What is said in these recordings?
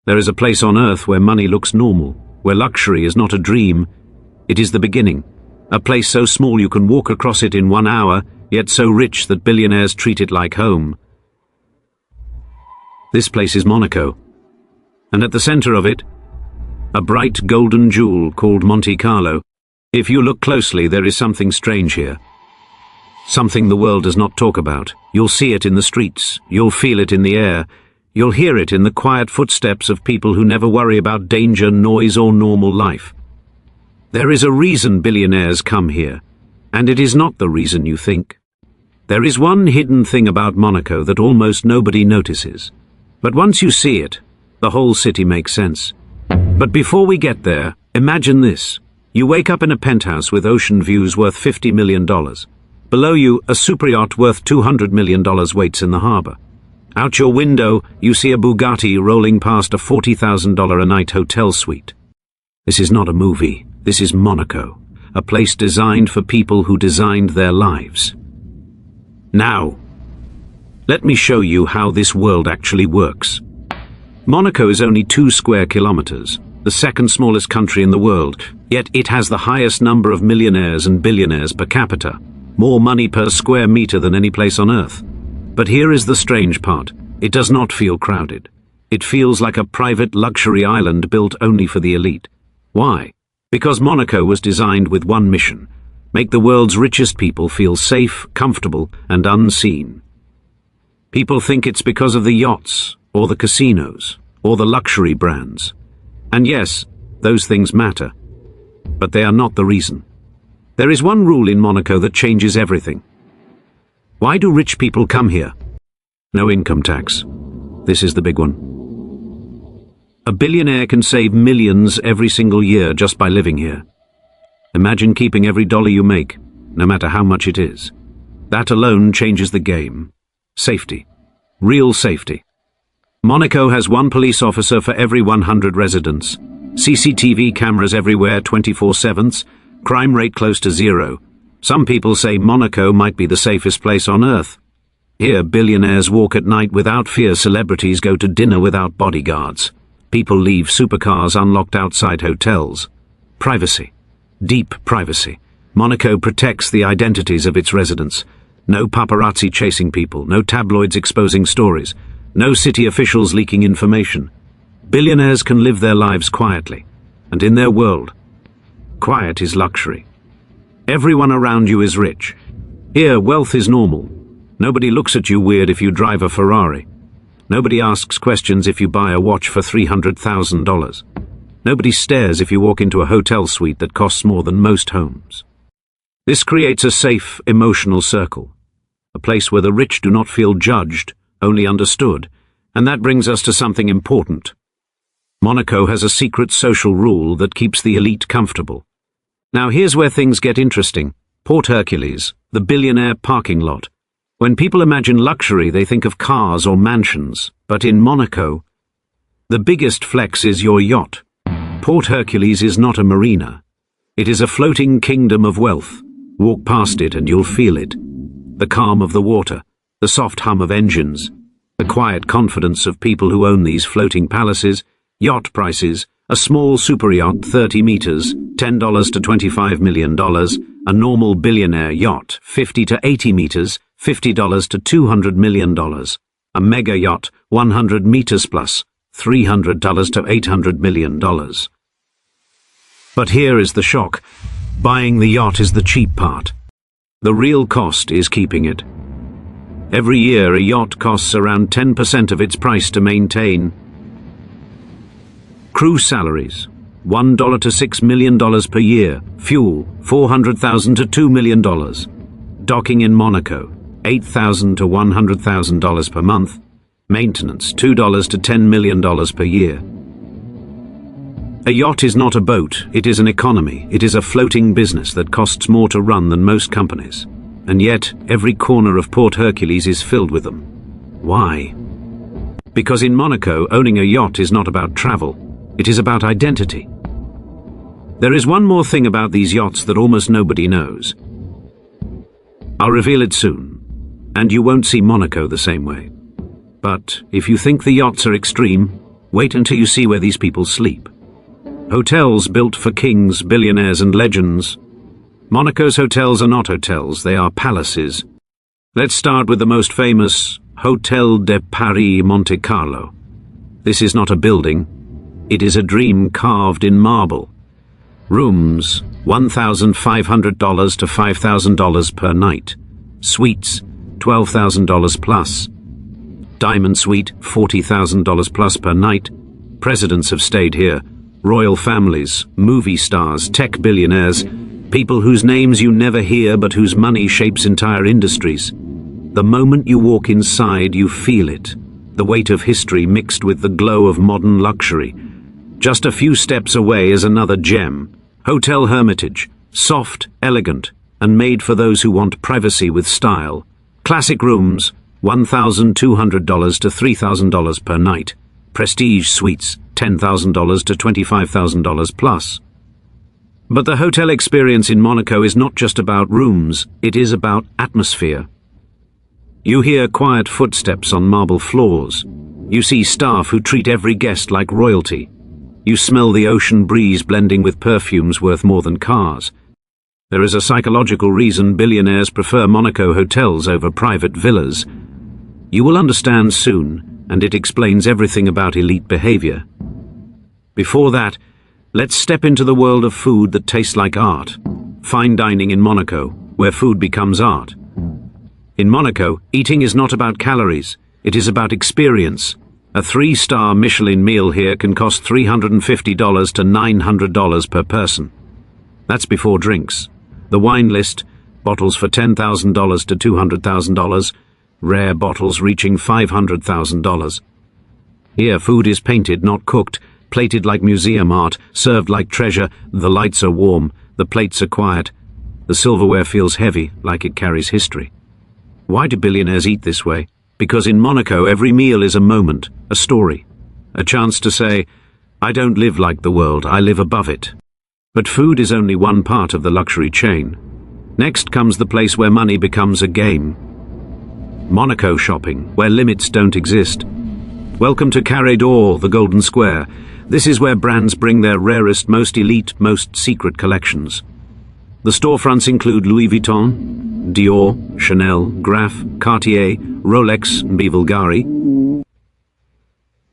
There is a place on earth where money looks normal, where luxury is not a dream. It is the beginning. A place so small you can walk across it in 1 hour, yet so rich that billionaires treat it like home. This place is Monaco. And at the center of it, a bright golden jewel called Monte Carlo. If you look closely, there is something strange here. Something the world does not talk about. You'll see it in the streets. You'll feel it in the air. You'll hear it in the quiet footsteps of people who never worry about danger, noise, or normal life. There is a reason billionaires come here, and it is not the reason you think. There is one hidden thing about Monaco that almost nobody notices. But once you see it, the whole city makes sense. But before we get there, imagine this. You wake up in a penthouse with ocean views worth $50 million. Below you, a superyacht worth $200 million waits in the harbor. Out your window, you see a Bugatti rolling past a $40,000 a night hotel suite. This is not a movie. This is Monaco, a place designed for people who designed their lives. Now, let me show you how this world actually works. Monaco is only 2 square kilometers, the second smallest country in the world, yet it has the highest number of millionaires and billionaires per capita. More money per square meter than any place on earth. But here is the strange part. It does not feel crowded. It feels like a private luxury island built only for the elite. Why? Because Monaco was designed with one mission: make the world's richest people feel safe, comfortable, and unseen. People think it's because of the yachts, or the casinos, or the luxury brands. And yes, those things matter. But they are not the reason. There is one rule in Monaco that changes everything. Why do rich people come here? No income tax. This is the big one. A billionaire can save millions every single year just by living here. Imagine keeping every dollar you make, no matter how much it is. That alone changes the game. Safety. Real safety. Monaco has 1 police officer for every 100 residents. CCTV cameras everywhere 24/7. Crime rate close to 0. Some people say Monaco might be the safest place on earth. Here, billionaires walk at night without fear. Celebrities go to dinner without bodyguards. People leave supercars unlocked outside hotels. Privacy. Deep privacy. Monaco protects the identities of its residents. No paparazzi chasing people. No tabloids exposing stories. No city officials leaking information. Billionaires can live their lives quietly. And in their world, quiet is luxury. Everyone around you is rich. Here, wealth is normal. Nobody looks at you weird if you drive a Ferrari. Nobody asks questions if you buy a watch for $300,000. Nobody stares if you walk into a hotel suite that costs more than most homes. This creates a safe, emotional circle. A place where the rich do not feel judged, only understood. And that brings us to something important. Monaco has a secret social rule that keeps the elite comfortable. Now here's where things get interesting. Port Hercules, the billionaire parking lot. When people imagine luxury, they think of cars or mansions. But in Monaco, the biggest flex is your yacht. Port Hercules is not a marina. It is a floating kingdom of wealth. Walk past it and you'll feel it. The calm of the water, the soft hum of engines, the quiet confidence of people who own these floating palaces. Yacht prices: a small superyacht 30 meters, $10 to $25 million. A normal billionaire yacht, 50 to 80 meters, $50 to $200 million. A mega yacht, 100 meters plus, $300 to $800 million. But here is the shock. Buying the yacht is the cheap part. The real cost is keeping it. Every year, a yacht costs around 10% of its price to maintain. Crew salaries, $1 to $6 million per year. Fuel, $400,000 to $2 million. Docking in Monaco, $8,000 to $100,000 per month. Maintenance, $2 to $10 million per year. A yacht is not a boat, it is an economy. It is a floating business that costs more to run than most companies. And yet, every corner of Port Hercules is filled with them. Why? Because in Monaco, owning a yacht is not about travel. It is about identity. There is one more thing about these yachts that almost nobody knows. I'll reveal it soon, and you won't see Monaco the same way. But if you think the yachts are extreme, Wait until you see where these people sleep. Hotels built for kings, billionaires and legends. Monaco's hotels are not hotels, they are palaces. Let's start with the most famous, Hôtel de Paris Monte Carlo. This is not a building, it is a dream carved in marble. Rooms, $1,500 to $5,000 per night. Suites, $12,000 plus. Diamond suite, $40,000 plus per night. Presidents have stayed here. Royal families, movie stars, tech billionaires, people whose names you never hear but whose money shapes entire industries. The moment you walk inside, you feel it. The weight of history mixed with the glow of modern luxury. Just a few steps away is another gem. Hotel Hermitage, soft, elegant, and made for those who want privacy with style. Classic rooms, $1,200 to $3,000 per night. Prestige suites, $10,000 to $25,000 plus. But the hotel experience in Monaco is not just about rooms, it is about atmosphere. You hear quiet footsteps on marble floors. You see staff who treat every guest like royalty. You smell the ocean breeze blending with perfumes worth more than cars. There is a psychological reason billionaires prefer Monaco hotels over private villas. You will understand soon, and it explains everything about elite behavior. Before that, let's step into the world of food that tastes like art. Fine dining in Monaco, where food becomes art. In Monaco, eating is not about calories, it is about experience. A 3-star Michelin meal here can cost $350 to $900 per person. That's before drinks. The wine list, bottles for $10,000 to $200,000, rare bottles reaching $500,000. Here food is painted, not cooked, plated like museum art, served like treasure. The lights are warm, the plates are quiet. The silverware feels heavy, like it carries history. Why do billionaires eat this way? Because in Monaco every meal is a moment, a story, a chance to say, I don't live like the world, I live above it. But food is only one part of the luxury chain. Next comes the place where money becomes a game. Monaco shopping, where limits don't exist. Welcome to Carré d'Or, the Golden Square. This is where brands bring their rarest, most elite, most secret collections. The storefronts include Louis Vuitton, Dior, Chanel, Graff, Cartier, Rolex and Bulgari.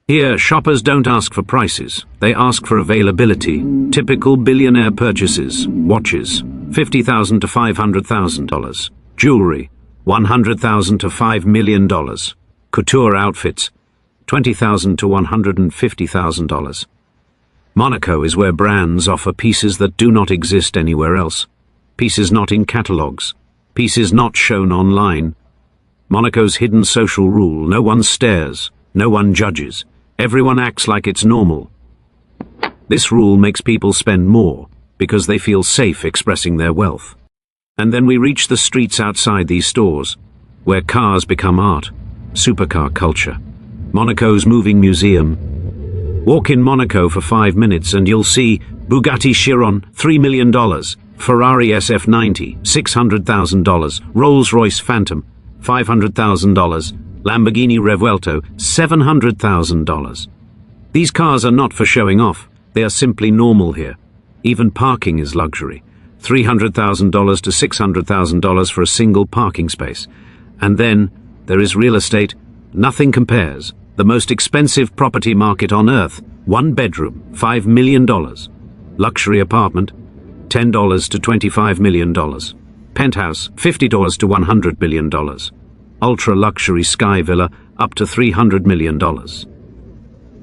Here, shoppers don't ask for prices, they ask for availability. Typical billionaire purchases: watches, $50,000 to $500,000. Jewelry, $100,000 to $5 million. Couture outfits, $20,000 to $150,000. Monaco is where brands offer pieces that do not exist anywhere else. Pieces not in catalogues. Pieces not shown online. Monaco's hidden social rule: no one stares, no one judges. Everyone acts like it's normal. This rule makes people spend more because they feel safe expressing their wealth. And then we reach the streets outside these stores, where cars become art, supercar culture, Monaco's moving museum. Walk in Monaco for 5 minutes and you'll see Bugatti Chiron, $3 million, Ferrari SF90, $600,000, Rolls-Royce Phantom, $500,000, Lamborghini Revuelto, $700,000. These cars are not for showing off, they are simply normal here. Even parking is luxury. $300,000 to $600,000 for a single parking space. And then there is real estate. Nothing compares. The most expensive property market on earth. 1 bedroom, $5 million. Luxury apartment, $10 to $25 million. Penthouse, $50 to $100 million. Ultra-luxury sky villa, up to $300 million.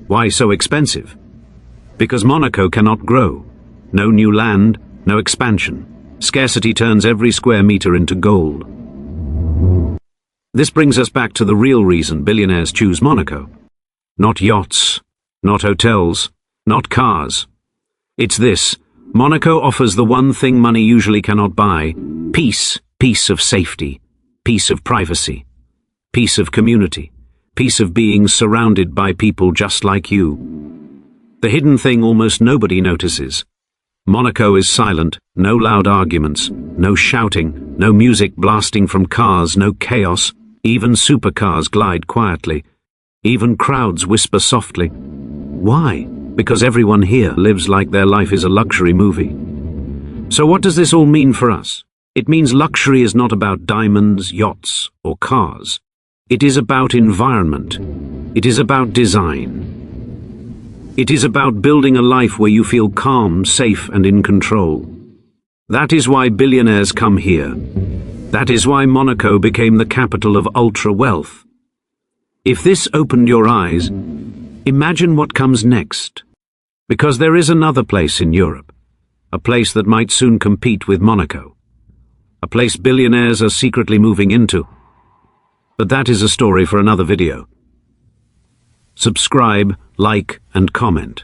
Why so expensive? Because Monaco cannot grow. No new land, no expansion. Scarcity turns every square meter into gold. This brings us back to the real reason billionaires choose Monaco. Not yachts, not hotels, not cars. It's this: Monaco offers the one thing money usually cannot buy: peace, peace of safety, peace of privacy, peace of community, peace of being surrounded by people just like you. The hidden thing almost nobody notices. Monaco is silent, no loud arguments, no shouting, no music blasting from cars, no chaos. Even supercars glide quietly. Even crowds whisper softly. Why? Because everyone here lives like their life is a luxury movie. So what does this all mean for us? It means luxury is not about diamonds, yachts, or cars. It is about environment. It is about design. It is about building a life where you feel calm, safe, and in control. That is why billionaires come here. That is why Monaco became the capital of ultra-wealth. If this opened your eyes, imagine what comes next. Because there is another place in Europe, a place that might soon compete with Monaco, a place billionaires are secretly moving into. But that is a story for another video. Subscribe, like, and comment.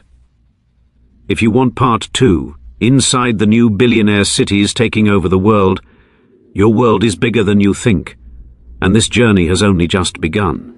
If you want part 2, inside the new billionaire cities taking over the world, your world is bigger than you think, and this journey has only just begun.